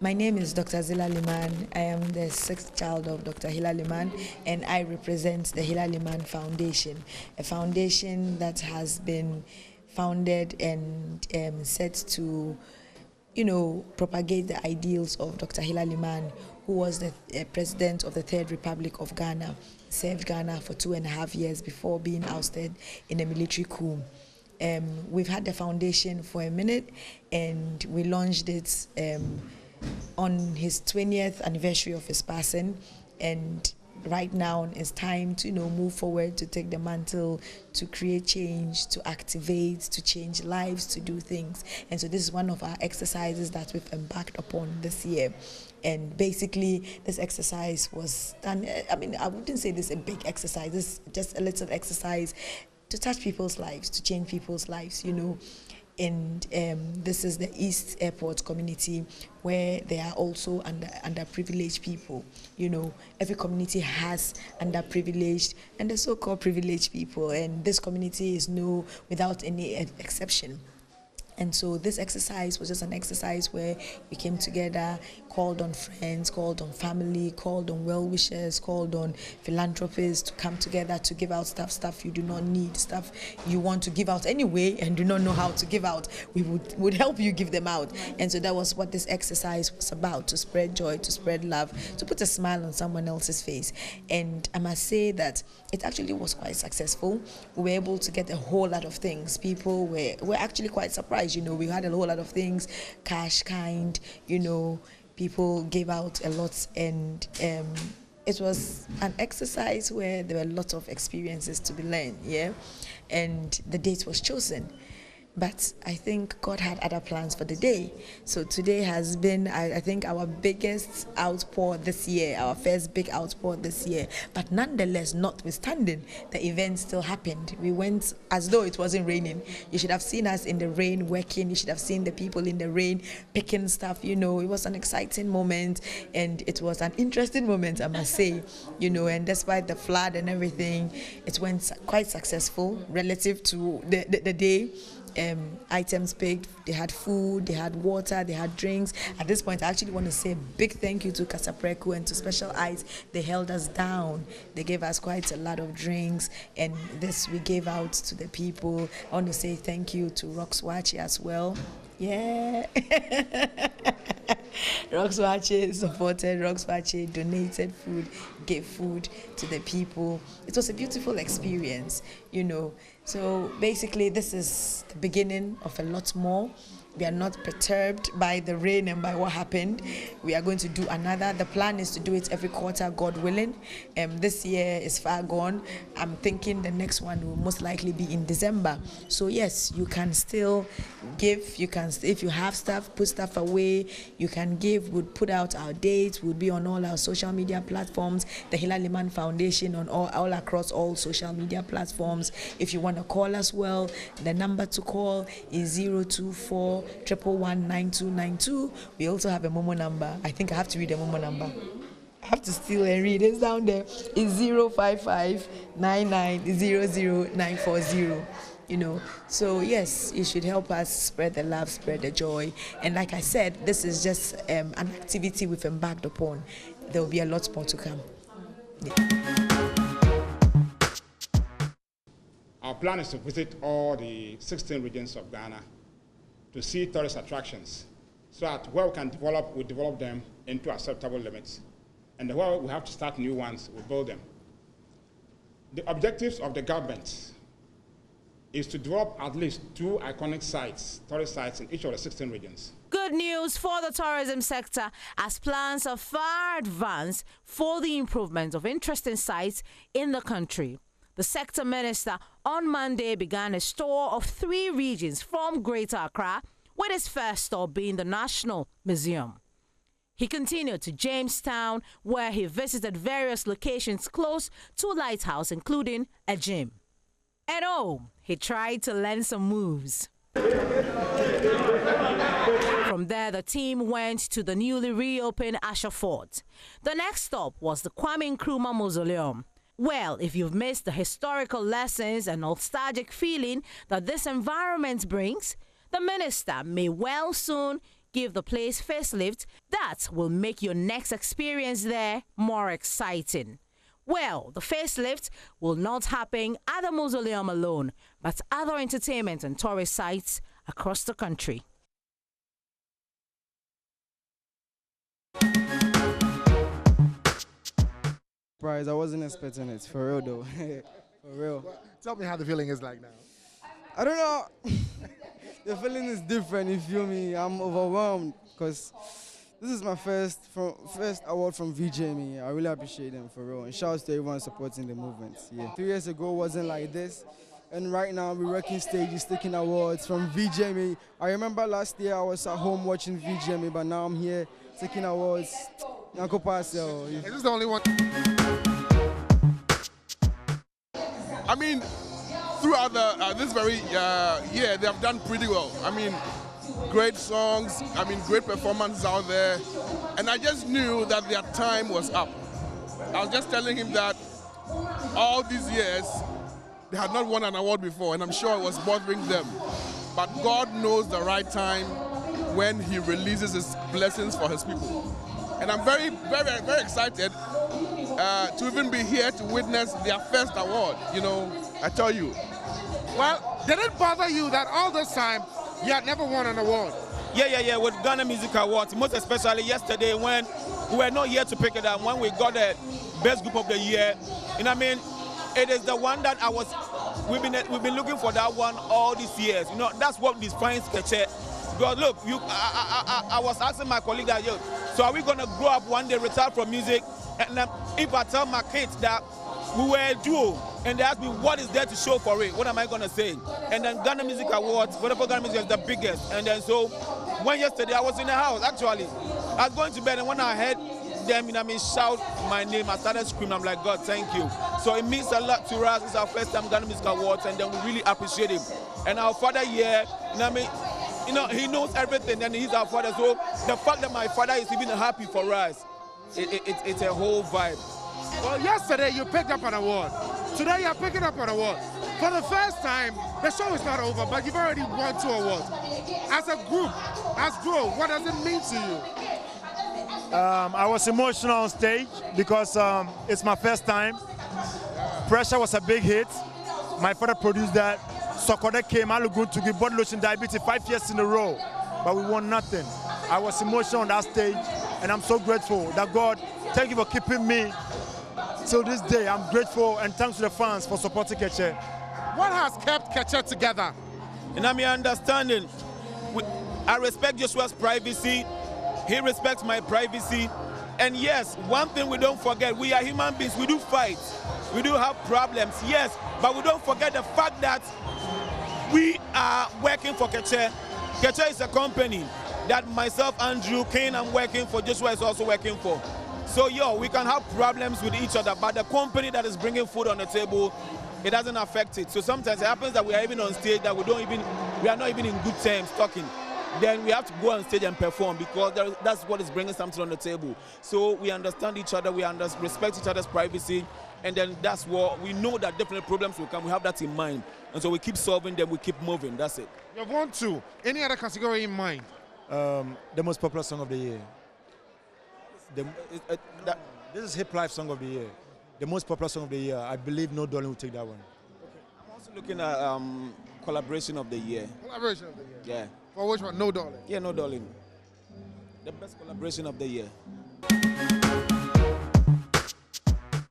My name is Dr. Zila Liman. I am the sixth child of Dr. Hila Liman, and I represent the Hila Liman Foundation, a foundation that has been founded and set to, propagate the ideals of Dr. Hila Liman, who was the president of the Third Republic of Ghana, served Ghana for 2.5 years before being ousted in a military coup. We've had the foundation for a minute, and we launched it on his 20th anniversary of his passing, and right now it's time to move forward, to take the mantle, to create change, to activate, to change lives, to do things. And so this is one of our exercises that we've embarked upon this year. And basically this exercise was done, I wouldn't say this is a big exercise, this is just a little exercise to touch people's lives, to change people's lives, And this is the East Airport community, where there are also underprivileged people. Every community has underprivileged and the so-called privileged people, and this community is without any exception. And so this exercise was just an exercise where we came together, called on friends, called on family, called on well-wishers, called on philanthropists to come together to give out stuff you do not need, stuff you want to give out anyway and do not know how to give out. We would help you give them out. And so that was what this exercise was about, to spread joy, to spread love, to put a smile on someone else's face. And I must say that it actually was quite successful. We were able to get a whole lot of things. People were actually quite surprised. We had a whole lot of things, cash, kind, people gave out a lot, and it was an exercise where there were lots of experiences to be learned, and the date was chosen. But I think God had other plans for the day. So today has been, I think, our biggest outpour this year, our first big outpour this year. But nonetheless, notwithstanding, the event still happened. We went as though it wasn't raining. You should have seen us in the rain working. You should have seen the people in the rain picking stuff. It was an exciting moment, and it was an interesting moment, I must say. And despite the flood and everything, it went quite successful relative to the day. Items picked, they had food, they had water, they had drinks. At this point, I actually want to say a big thank you to Kasapreku and to Special Eyes. They held us down. They gave us quite a lot of drinks, and this we gave out to the people. I want to say thank you to Roxwachi as well. Yeah. Roxwachi supported, Roxwachi donated food, gave food to the people. It was a beautiful experience, So basically, this is the beginning of a lot more. We are not perturbed by the rain and by what happened. We are going to do another. The plan is to do it every quarter, God willing. This year is far gone. I'm thinking the next one will most likely be in December. So yes, you can still give. You can, if you have stuff, put stuff away. You can give. We'll put out our dates. We'll be on all our social media platforms. The Hila Liman Foundation on all across all social media platforms. If you want to call us, well, the number to call is 024 111 9292. We also have a Momo number. I think I have to read the Momo number. I have to steal and read. It's down there. It's 055 9400940. So yes, you should help us spread the love, spread the joy. And like I said, this is just an activity we've embarked upon. There will be a lot more to come. Our plan is to visit all the 16 regions of Ghana to see tourist attractions, so that where we can we develop them into acceptable limits. And where we have to start new ones, we build them. The objectives of the government is to develop at least 2 iconic sites, tourist sites, in each of the 16 regions. Good news for the tourism sector, as plans are far advanced for the improvement of interesting sites in the country. The sector minister on Monday began a tour of 3 regions from Greater Accra, with his first stop being the National Museum. He continued to Jamestown, where he visited various locations close to Lighthouse, including a gym. At home, he tried to learn some moves. From there, the team went to the newly reopened Asher Fort. The next stop was the Kwame Nkrumah Mausoleum. Well, if you've missed the historical lessons and nostalgic feeling that this environment brings, the minister may well soon give the place facelift that will make your next experience there more exciting. Well, the facelift will not happen at the mausoleum alone, but other entertainment and tourist sites across the country. Surprise, I wasn't expecting it, for real though. For real. Well, tell me how the feeling is like now. I don't know. The feeling is different, you feel me? I'm overwhelmed because this is my first award from VJME. I really appreciate them, for real. And shout out to everyone supporting the movement. Yeah. 3 years ago wasn't like this. And right now we're working stages, taking awards from VJME. I remember last year I was at home watching VJME, but now I'm here taking awards. Is this the only one? I mean, throughout this very year, they have done pretty well. I mean, great songs, I mean, great performances out there. And I just knew that their time was up. I was just telling him that all these years, they had not won an award before, and I'm sure it was bothering them. But God knows the right time when He releases His blessings for His people. And I'm very, very, very excited to even be here to witness their first award, you know, I tell you. Well, did it bother you that all this time you had never won an award? Yeah, with Ghana Music Awards, most especially yesterday when we were not here to pick it up, when we got the Best Group of the Year. You know what I mean? It is the one that we've been looking for that one all these years. You know, that's what defines Keche. Because look, I was asking my colleague that, so are we going to grow up one day, retire from music? And if I tell my kids that we were a duo, and they ask me what is there to show for it, what am I going to say? And then Ghana Music Awards, whatever Ghana Music is the biggest. And then so, when yesterday I was in the house, actually, I was going to bed, and when I heard them, you know what I mean, shout my name, I started screaming. I'm like, God, thank you. So it means a lot to us. It's our first time Ghana Music Awards, and then we really appreciate him. And our father here, you know what I mean, you know, he knows everything, and he's our father. So the fact that my father is even happy for us, it's a whole vibe. Well, yesterday you picked up an award. Today you're picking up an award. For the first time, the show is not over, but you've already won 2 awards. As a group, as Grow, what does it mean to you? I was emotional on stage because it's my first time. Pressure was a big hit. My father produced that. Sokode came, I look good to give body lotion diabetes 5 years in a row, but we won nothing. I was emotional on that stage, and I'm so grateful that God, thank you for keeping me till this day. I'm grateful, and thanks to the fans for supporting Keche. What has kept Keche together? And I'm understanding. I respect Joshua's privacy. He respects my privacy. And yes, one thing we don't forget, we are human beings. We do fight. We do have problems, yes, but we don't forget the fact that we are working for Keche. Keche is a company that myself, Andrew, Kane, I'm working for, Joshua is also working for. So, we can have problems with each other, but the company that is bringing food on the table, it doesn't affect it. So sometimes it happens that we are even on stage that we are not even in good terms talking. Then we have to go on stage and perform because that's what is bringing something on the table. So we understand each other, we respect each other's privacy, and then that's what we know that definitely problems will come. We have that in mind. And so we keep solving them, we keep moving. That's it. You've won 2. Any other category in mind? The most popular song of the year. This is Hip Life Song of the Year. The most popular song of the year. I believe No Darling will take that one. Okay. I'm also looking at Collaboration of the Year. Collaboration of the year? Yeah. For which one? No Darling? Yeah, No Darling. The best collaboration of the year.